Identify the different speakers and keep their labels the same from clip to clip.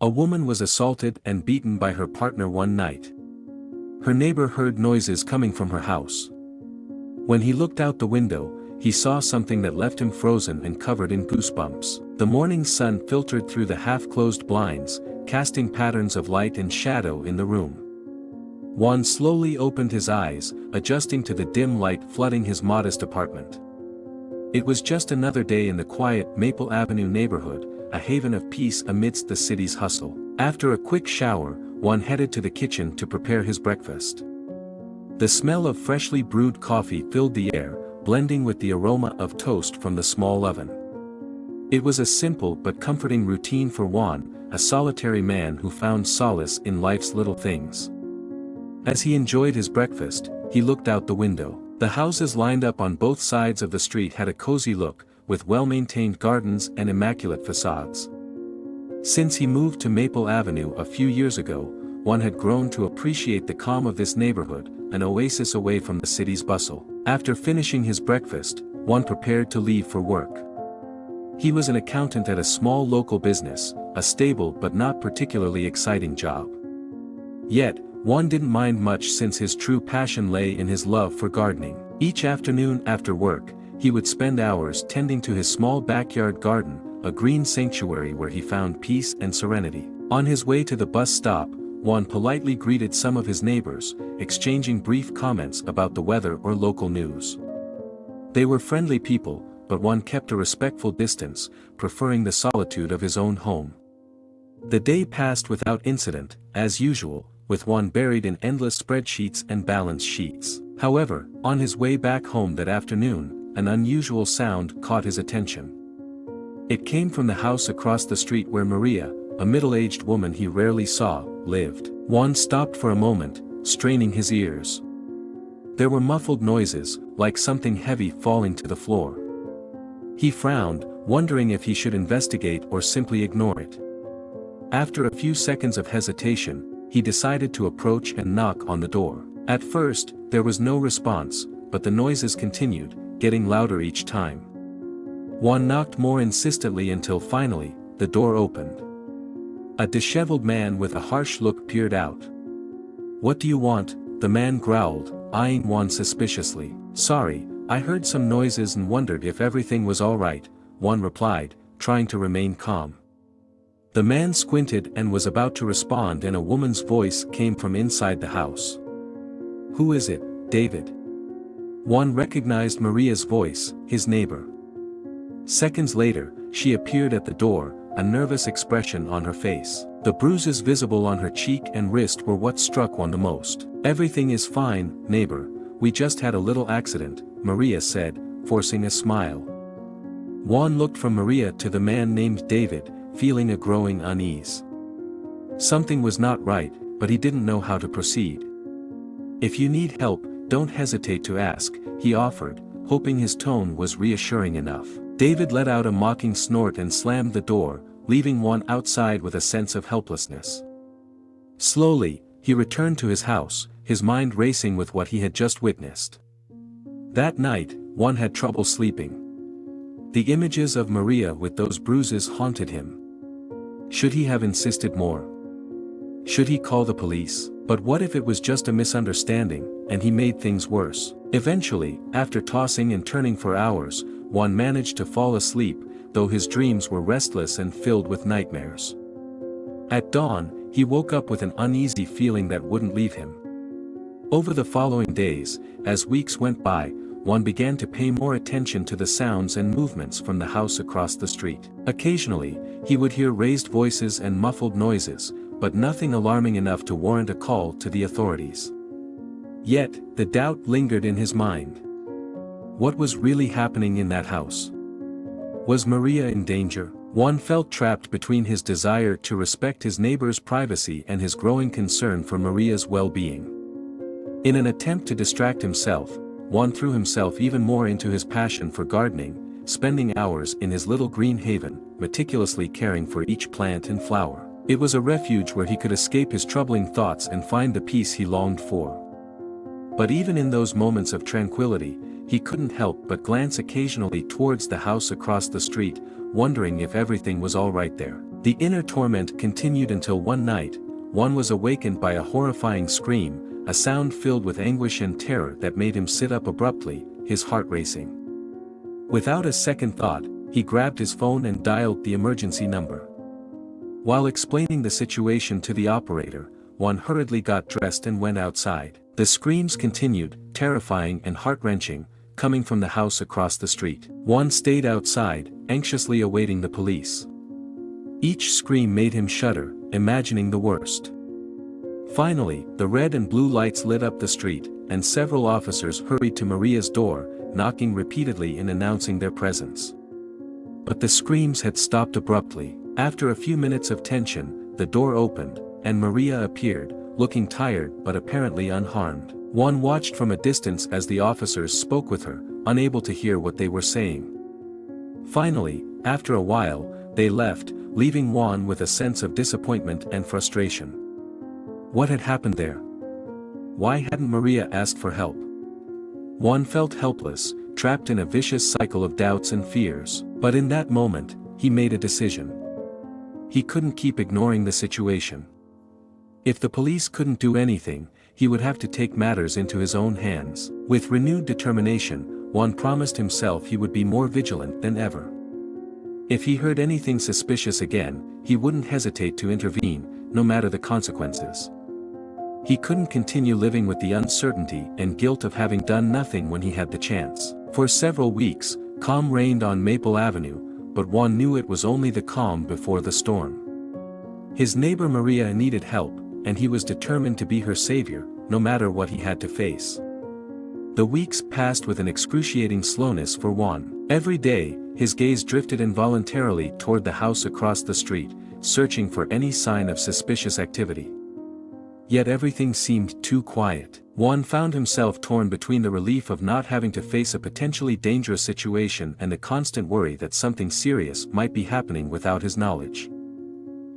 Speaker 1: A woman was assaulted and beaten by her partner one night. Her neighbor heard noises coming from her house. When he looked out the window, he saw something that left him frozen and covered in goosebumps. The morning sun filtered through the half-closed blinds, casting patterns of light and shadow in the room. Juan slowly opened his eyes, adjusting to the dim light flooding his modest apartment. It was just another day in the quiet Maple Avenue neighborhood, a haven of peace amidst the city's hustle. After a quick shower, Juan headed to the kitchen to prepare his breakfast. The smell of freshly brewed coffee filled the air, blending with the aroma of toast from the small oven. It was a simple but comforting routine for Juan, a solitary man who found solace in life's little things. As he enjoyed his breakfast, he looked out the window. The houses lined up on both sides of the street had a cozy look, with well-maintained gardens and immaculate facades. Since he moved to Maple Avenue a few years ago, Juan had grown to appreciate the calm of this neighborhood, an oasis away from the city's bustle. After finishing his breakfast, Juan prepared to leave for work. He was an accountant at a small local business, a stable but not particularly exciting job. Yet, Juan didn't mind much since his true passion lay in his love for gardening. Each afternoon after work, he would spend hours tending to his small backyard garden, a green sanctuary where he found peace and serenity. On his way to the bus stop, Juan politely greeted some of his neighbors, exchanging brief comments about the weather or local news. They were friendly people, but Juan kept a respectful distance, preferring the solitude of his own home. The day passed without incident, as usual, with Juan buried in endless spreadsheets and balance sheets. However, on his way back home that afternoon, an unusual sound caught his attention. It came from the house across the street where Maria, a middle-aged woman he rarely saw, lived. Juan stopped for a moment, straining his ears. There were muffled noises, like something heavy falling to the floor. He frowned, wondering if he should investigate or simply ignore it. After a few seconds of hesitation, he decided to approach and knock on the door. At first, there was no response, but the noises continued, getting louder each time. Juan knocked more insistently until finally, the door opened. A disheveled man with a harsh look peered out. "What do you want?" the man growled, eyeing Juan suspiciously. "Sorry, I heard some noises and wondered if everything was all right," Juan replied, trying to remain calm. The man squinted and was about to respond and a woman's voice came from inside the house. "Who is it, David?" Juan recognized Maria's voice, his neighbor. Seconds later, she appeared at the door, a nervous expression on her face. The bruises visible on her cheek and wrist were what struck Juan the most. "Everything is fine, neighbor, we just had a little accident," Maria said, forcing a smile. Juan looked from Maria to the man named David, feeling a growing unease. Something was not right, but he didn't know how to proceed. "If you need help, don't hesitate to ask," he offered, hoping his tone was reassuring enough. David let out a mocking snort and slammed the door, leaving Juan outside with a sense of helplessness. Slowly, he returned to his house, his mind racing with what he had just witnessed. That night, Juan had trouble sleeping. The images of Maria with those bruises haunted him. Should he have insisted more? Should he call the police? But what if it was just a misunderstanding, and he made things worse? Eventually, after tossing and turning for hours, Juan managed to fall asleep, though his dreams were restless and filled with nightmares. At dawn, he woke up with an uneasy feeling that wouldn't leave him. Over the following days, as weeks went by, Juan began to pay more attention to the sounds and movements from the house across the street. Occasionally, he would hear raised voices and muffled noises, but nothing alarming enough to warrant a call to the authorities. Yet, the doubt lingered in his mind. What was really happening in that house? Was Maria in danger? Juan felt trapped between his desire to respect his neighbor's privacy and his growing concern for Maria's well-being. In an attempt to distract himself, Juan threw himself even more into his passion for gardening, spending hours in his little green haven, meticulously caring for each plant and flower. It was a refuge where he could escape his troubling thoughts and find the peace he longed for. But even in those moments of tranquility, he couldn't help but glance occasionally towards the house across the street, wondering if everything was all right there. The inner torment continued until one night, Juan was awakened by a horrifying scream, a sound filled with anguish and terror that made him sit up abruptly, his heart racing. Without a second thought, he grabbed his phone and dialed the emergency number. While explaining the situation to the operator, Juan hurriedly got dressed and went outside. The screams continued, terrifying and heart-wrenching, coming from the house across the street. Juan stayed outside, anxiously awaiting the police. Each scream made him shudder, imagining the worst. Finally, the red and blue lights lit up the street, and several officers hurried to Maria's door, knocking repeatedly and announcing their presence. But the screams had stopped abruptly. After a few minutes of tension, the door opened, and Maria appeared, looking tired but apparently unharmed. Juan watched from a distance as the officers spoke with her, unable to hear what they were saying. Finally, after a while, they left, leaving Juan with a sense of disappointment and frustration. What had happened there? Why hadn't Maria asked for help? Juan felt helpless, trapped in a vicious cycle of doubts and fears. But in that moment, he made a decision. He couldn't keep ignoring the situation. If the police couldn't do anything, he would have to take matters into his own hands. With renewed determination, Juan promised himself he would be more vigilant than ever. If he heard anything suspicious again, he wouldn't hesitate to intervene, no matter the consequences. He couldn't continue living with the uncertainty and guilt of having done nothing when he had the chance. For several weeks, calm reigned on Maple Avenue, but Juan knew it was only the calm before the storm. His neighbor Maria needed help, and he was determined to be her savior, no matter what he had to face. The weeks passed with an excruciating slowness for Juan. Every day, his gaze drifted involuntarily toward the house across the street, searching for any sign of suspicious activity. Yet everything seemed too quiet. Juan found himself torn between the relief of not having to face a potentially dangerous situation and the constant worry that something serious might be happening without his knowledge.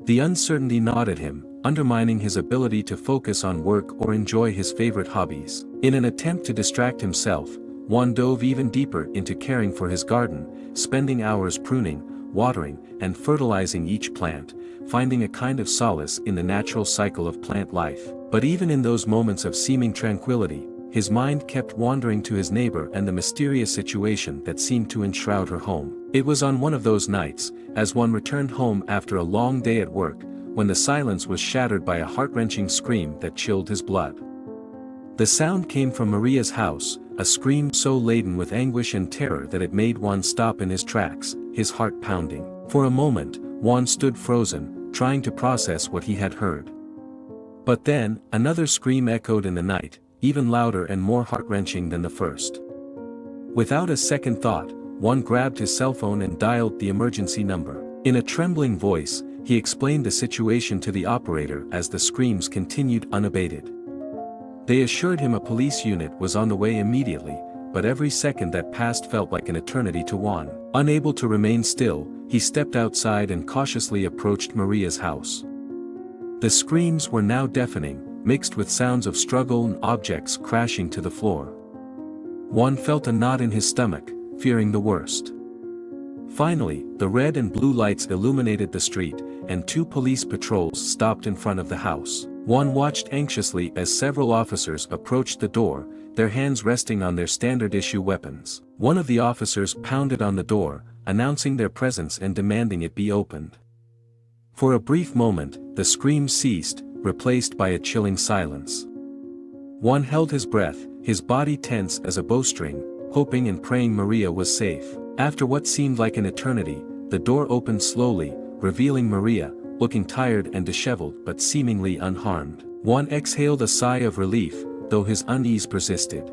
Speaker 1: The uncertainty gnawed at him, undermining his ability to focus on work or enjoy his favorite hobbies. In an attempt to distract himself, Juan dove even deeper into caring for his garden, spending hours pruning, watering, and fertilizing each plant, finding a kind of solace in the natural cycle of plant life. But even in those moments of seeming tranquility, his mind kept wandering to his neighbor and the mysterious situation that seemed to enshroud her home. It was on one of those nights, as Juan returned home after a long day at work, when the silence was shattered by a heart-wrenching scream that chilled his blood. The sound came from Maria's house, a scream so laden with anguish and terror that it made Juan stop in his tracks, his heart pounding. For a moment, Juan stood frozen, trying to process what he had heard. But then, another scream echoed in the night, even louder and more heart-wrenching than the first. Without a second thought, Juan grabbed his cell phone and dialed the emergency number. In a trembling voice, he explained the situation to the operator as the screams continued unabated. They assured him a police unit was on the way immediately, but every second that passed felt like an eternity to Juan. Unable to remain still, he stepped outside and cautiously approached Maria's house. The screams were now deafening, mixed with sounds of struggle and objects crashing to the floor. Juan felt a knot in his stomach, fearing the worst. Finally, the red and blue lights illuminated the street, and two police patrols stopped in front of the house. Juan watched anxiously as several officers approached the door, their hands resting on their standard-issue weapons. One of the officers pounded on the door, announcing their presence and demanding it be opened. For a brief moment, the screams ceased, replaced by a chilling silence. Juan held his breath, his body tense as a bowstring, hoping and praying Maria was safe. After what seemed like an eternity, the door opened slowly, revealing Maria, looking tired and disheveled but seemingly unharmed. Juan exhaled a sigh of relief, though his unease persisted.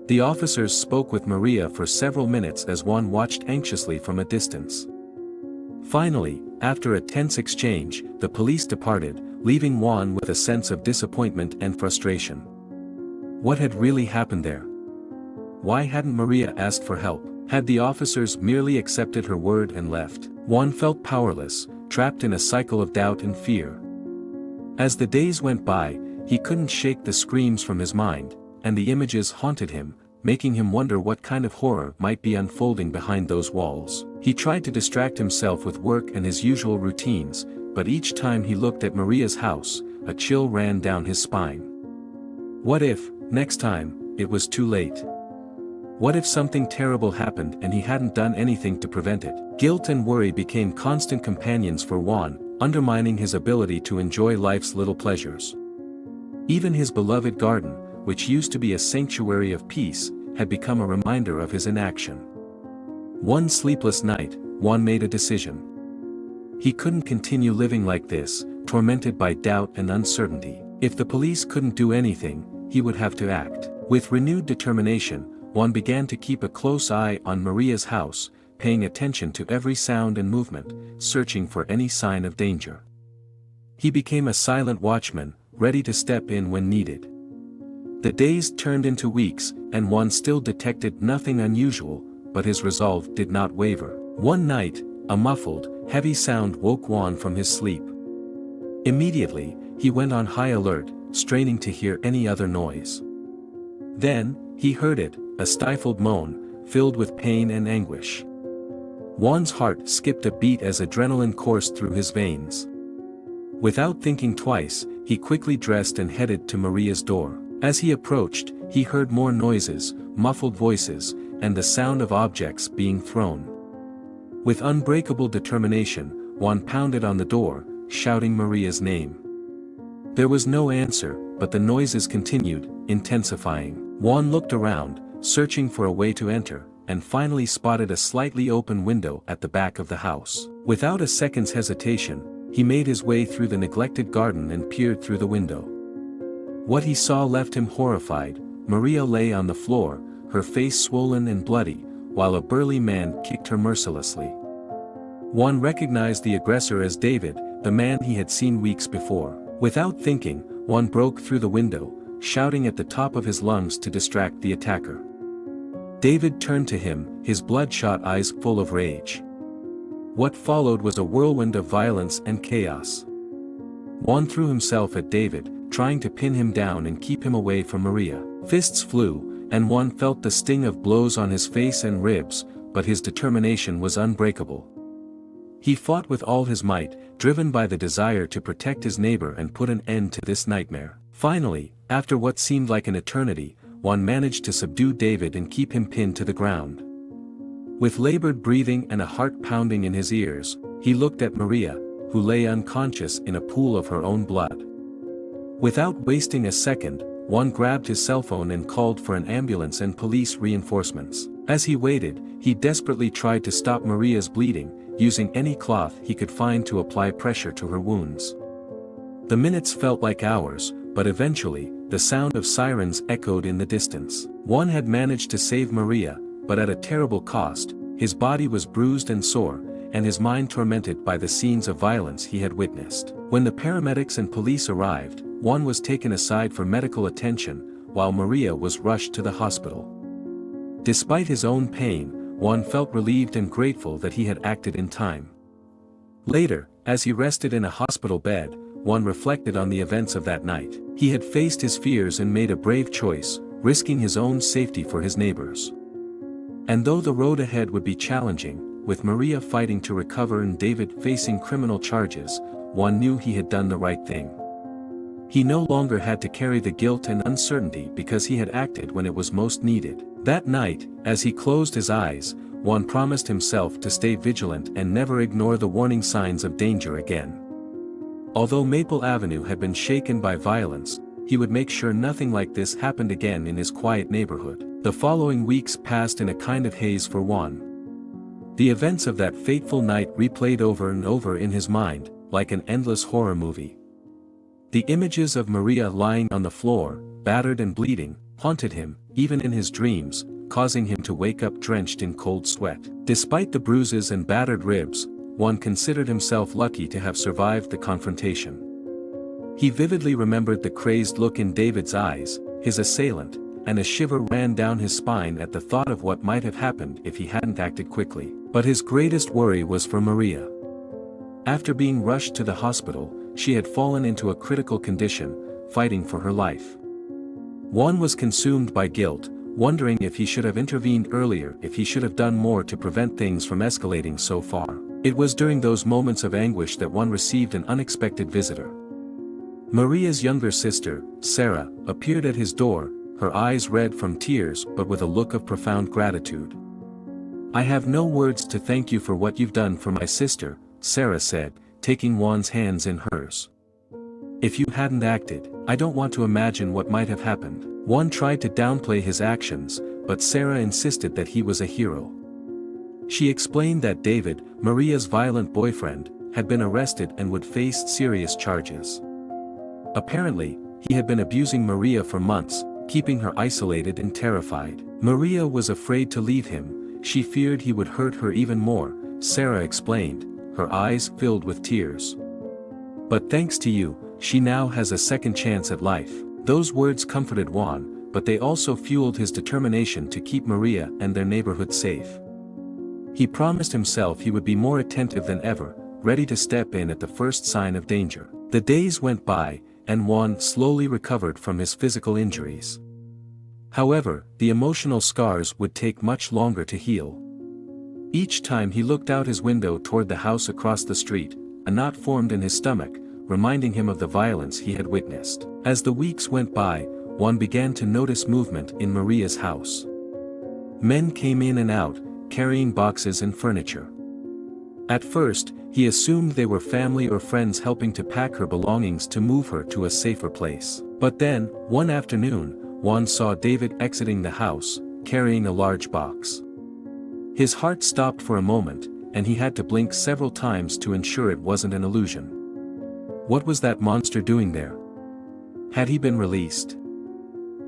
Speaker 1: The officers spoke with Maria for several minutes as Juan watched anxiously from a distance. Finally, after a tense exchange, the police departed, leaving Juan with a sense of disappointment and frustration. What had really happened there? Why hadn't Maria asked for help? Had the officers merely accepted her word and left? Juan felt powerless, trapped in a cycle of doubt and fear. As the days went by, he couldn't shake the screams from his mind, and the images haunted him, making him wonder what kind of horror might be unfolding behind those walls. He tried to distract himself with work and his usual routines, but each time he looked at Maria's house, a chill ran down his spine. What if, next time, it was too late? What if something terrible happened and he hadn't done anything to prevent it? Guilt and worry became constant companions for Juan, undermining his ability to enjoy life's little pleasures. Even his beloved garden, which used to be a sanctuary of peace, had become a reminder of his inaction. One sleepless night, Juan made a decision. He couldn't continue living like this, tormented by doubt and uncertainty. If the police couldn't do anything, he would have to act. With renewed determination, Juan began to keep a close eye on Maria's house, paying attention to every sound and movement, searching for any sign of danger. He became a silent watchman, ready to step in when needed. The days turned into weeks, and Juan still detected nothing unusual, but his resolve did not waver. One night, a muffled, heavy sound woke Juan from his sleep. Immediately, he went on high alert, straining to hear any other noise. Then, he heard it, a stifled moan, filled with pain and anguish. Juan's heart skipped a beat as adrenaline coursed through his veins. Without thinking twice, he quickly dressed and headed to Maria's door. As he approached, he heard more noises, muffled voices, and the sound of objects being thrown. With unbreakable determination, Juan pounded on the door, shouting Maria's name. There was no answer, but the noises continued, intensifying. Juan looked around, searching for a way to enter, and finally spotted a slightly open window at the back of the house. Without a second's hesitation, he made his way through the neglected garden and peered through the window. What he saw left him horrified. Maria lay on the floor, her face swollen and bloody, while a burly man kicked her mercilessly. Juan recognized the aggressor as David, the man he had seen weeks before. Without thinking, Juan broke through the window, shouting at the top of his lungs to distract the attacker. David turned to him, his bloodshot eyes full of rage. What followed was a whirlwind of violence and chaos. Juan threw himself at David, trying to pin him down and keep him away from Maria. Fists flew, and Juan felt the sting of blows on his face and ribs, but his determination was unbreakable. He fought with all his might, driven by the desire to protect his neighbor and put an end to this nightmare. Finally, after what seemed like an eternity, Juan managed to subdue David and keep him pinned to the ground. With labored breathing and a heart pounding in his ears, he looked at Maria, who lay unconscious in a pool of her own blood. Without wasting a second, Juan grabbed his cell phone and called for an ambulance and police reinforcements. As he waited, he desperately tried to stop Maria's bleeding, using any cloth he could find to apply pressure to her wounds. The minutes felt like hours, but eventually, the sound of sirens echoed in the distance. Juan had managed to save Maria, but at a terrible cost. His body was bruised and sore, and his mind tormented by the scenes of violence he had witnessed. When the paramedics and police arrived, Juan was taken aside for medical attention, while Maria was rushed to the hospital. Despite his own pain, Juan felt relieved and grateful that he had acted in time. Later, as he rested in a hospital bed, Juan reflected on the events of that night. He had faced his fears and made a brave choice, risking his own safety for his neighbors. And though the road ahead would be challenging, with Maria fighting to recover and David facing criminal charges, Juan knew he had done the right thing. He no longer had to carry the guilt and uncertainty because he had acted when it was most needed. That night, as he closed his eyes, Juan promised himself to stay vigilant and never ignore the warning signs of danger again. Although Maple Avenue had been shaken by violence, he would make sure nothing like this happened again in his quiet neighborhood. The following weeks passed in a kind of haze for Juan. The events of that fateful night replayed over and over in his mind, like an endless horror movie. The images of Maria lying on the floor, battered and bleeding, haunted him, even in his dreams, causing him to wake up drenched in cold sweat. Despite the bruises and battered ribs, Juan considered himself lucky to have survived the confrontation. He vividly remembered the crazed look in David's eyes, his assailant, and a shiver ran down his spine at the thought of what might have happened if he hadn't acted quickly. But his greatest worry was for Maria. After being rushed to the hospital, she had fallen into a critical condition, fighting for her life. Juan was consumed by guilt, wondering if he should have intervened earlier, if he should have done more to prevent things from escalating so far. It was during those moments of anguish that one received an unexpected visitor. Maria's younger sister, Sarah, appeared at his door, her eyes red from tears but with a look of profound gratitude. "I have no words to thank you for what you've done for my sister," Sarah said, taking Juan's hands in hers. "If you hadn't acted, I don't want to imagine what might have happened." Juan tried to downplay his actions, but Sarah insisted that he was a hero. She explained that David, Maria's violent boyfriend, had been arrested and would face serious charges. Apparently, he had been abusing Maria for months, keeping her isolated and terrified. Maria was afraid to leave him, she feared he would hurt her even more, Sarah explained, her eyes filled with tears. "But thanks to you, she now has a second chance at life." Those words comforted Juan, but they also fueled his determination to keep Maria and their neighborhood safe. He promised himself he would be more attentive than ever, ready to step in at the first sign of danger. The days went by, and Juan slowly recovered from his physical injuries. However, the emotional scars would take much longer to heal. Each time he looked out his window toward the house across the street, a knot formed in his stomach, reminding him of the violence he had witnessed. As the weeks went by, Juan began to notice movement in Maria's house. Men came in and out, carrying boxes and furniture. At first, he assumed they were family or friends helping to pack her belongings to move her to a safer place. But then, one afternoon, Juan saw David exiting the house, carrying a large box. His heart stopped for a moment, and he had to blink several times to ensure it wasn't an illusion. What was that monster doing there? Had he been released?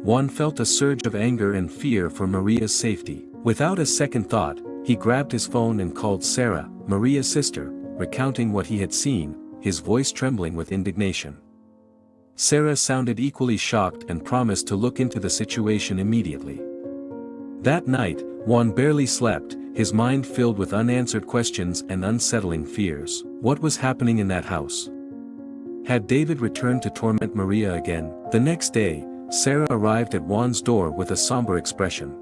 Speaker 1: Juan felt a surge of anger and fear for Maria's safety. Without a second thought, he grabbed his phone and called Sarah, Maria's sister, recounting what he had seen, his voice trembling with indignation. Sarah sounded equally shocked and promised to look into the situation immediately. That night, Juan barely slept, his mind filled with unanswered questions and unsettling fears. What was happening in that house? Had David returned to torment Maria again? The next day, Sarah arrived at Juan's door with a somber expression.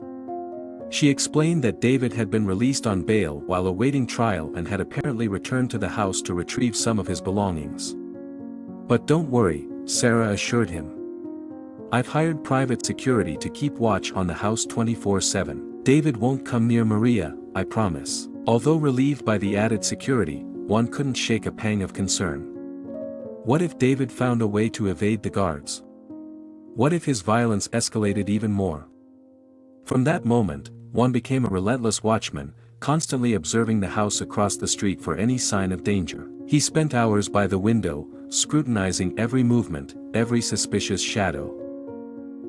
Speaker 1: She explained that David had been released on bail while awaiting trial and had apparently returned to the house to retrieve some of his belongings. "But don't worry," Sarah assured him. "I've hired private security to keep watch on the house 24/7. David won't come near Maria, I promise." Although relieved by the added security, Juan couldn't shake a pang of concern. What if David found a way to evade the guards? What if his violence escalated even more? From that moment, Juan became a relentless watchman, constantly observing the house across the street for any sign of danger. He spent hours by the window, scrutinizing every movement, every suspicious shadow.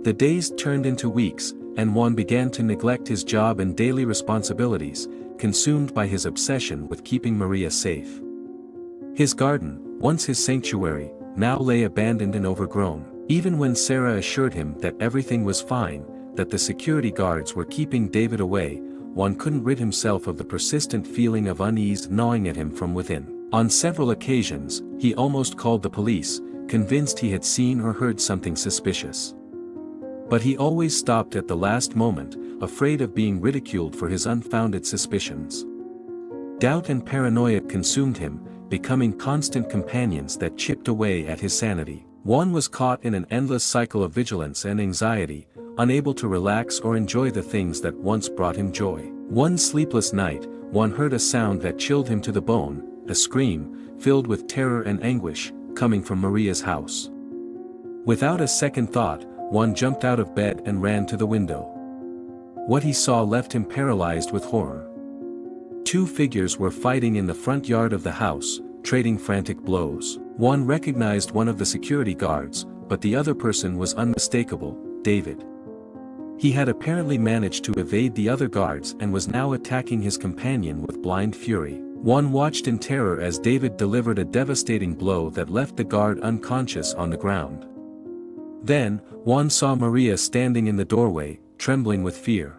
Speaker 1: The days turned into weeks, and Juan began to neglect his job and daily responsibilities, consumed by his obsession with keeping Maria safe. His garden, once his sanctuary, now lay abandoned and overgrown. Even when Sarah assured him that everything was fine, that the security guards were keeping David away, Juan couldn't rid himself of the persistent feeling of unease gnawing at him from within. On several occasions, he almost called the police, convinced he had seen or heard something suspicious. But he always stopped at the last moment, afraid of being ridiculed for his unfounded suspicions. Doubt and paranoia consumed him, becoming constant companions that chipped away at his sanity. Juan was caught in an endless cycle of vigilance and anxiety, unable to relax or enjoy the things that once brought him joy. One sleepless night, Juan heard a sound that chilled him to the bone, a scream, filled with terror and anguish, coming from Maria's house. Without a second thought, Juan jumped out of bed and ran to the window. What he saw left him paralyzed with horror. Two figures were fighting in the front yard of the house, trading frantic blows. Juan recognized one of the security guards, but the other person was unmistakable, David. He had apparently managed to evade the other guards and was now attacking his companion with blind fury. Juan watched in terror as David delivered a devastating blow that left the guard unconscious on the ground. Then, Juan saw Maria standing in the doorway, trembling with fear.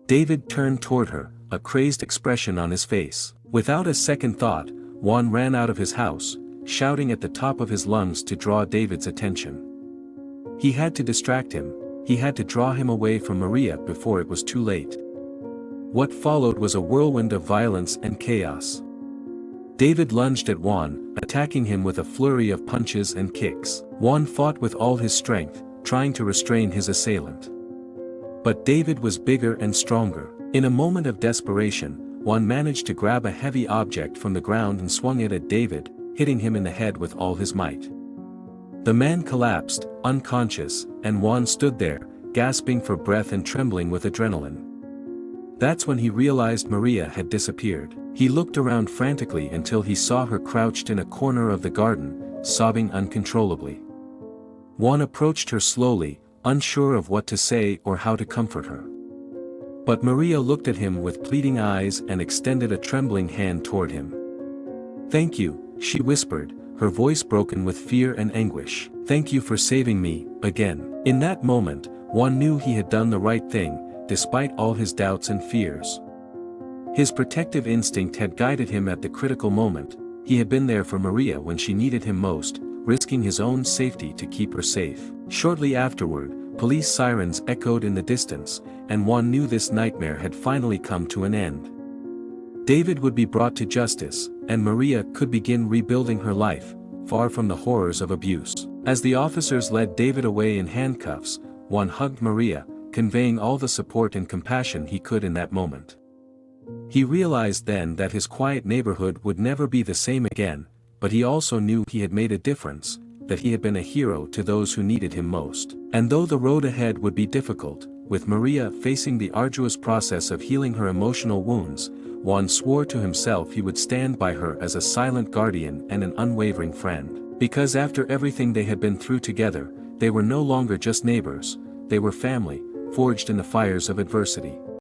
Speaker 1: David turned toward her, a crazed expression on his face. Without a second thought, Juan ran out of his house, shouting at the top of his lungs to draw David's attention. He had to distract him, he had to draw him away from Maria before it was too late. What followed was a whirlwind of violence and chaos. David lunged at Juan, attacking him with a flurry of punches and kicks. Juan fought with all his strength, trying to restrain his assailant. But David was bigger and stronger. In a moment of desperation, Juan managed to grab a heavy object from the ground and swung it at David, hitting him in the head with all his might. The man collapsed, unconscious, and Juan stood there, gasping for breath and trembling with adrenaline. That's when he realized Maria had disappeared. He looked around frantically until he saw her crouched in a corner of the garden, sobbing uncontrollably. Juan approached her slowly, unsure of what to say or how to comfort her. But Maria looked at him with pleading eyes and extended a trembling hand toward him. "Thank you," she whispered, her voice broken with fear and anguish. "Thank you for saving me, again." In that moment, Juan knew he had done the right thing, despite all his doubts and fears. His protective instinct had guided him at the critical moment. He had been there for Maria when she needed him most, risking his own safety to keep her safe. Shortly afterward, police sirens echoed in the distance, and Juan knew this nightmare had finally come to an end. David would be brought to justice, and Maria could begin rebuilding her life, far from the horrors of abuse. As the officers led David away in handcuffs, Juan hugged Maria, conveying all the support and compassion he could in that moment. He realized then that his quiet neighborhood would never be the same again, but he also knew he had made a difference, that he had been a hero to those who needed him most. And though the road ahead would be difficult, with Maria facing the arduous process of healing her emotional wounds, Juan swore to himself he would stand by her as a silent guardian and an unwavering friend. Because after everything they had been through together, they were no longer just neighbors, they were family, forged in the fires of adversity.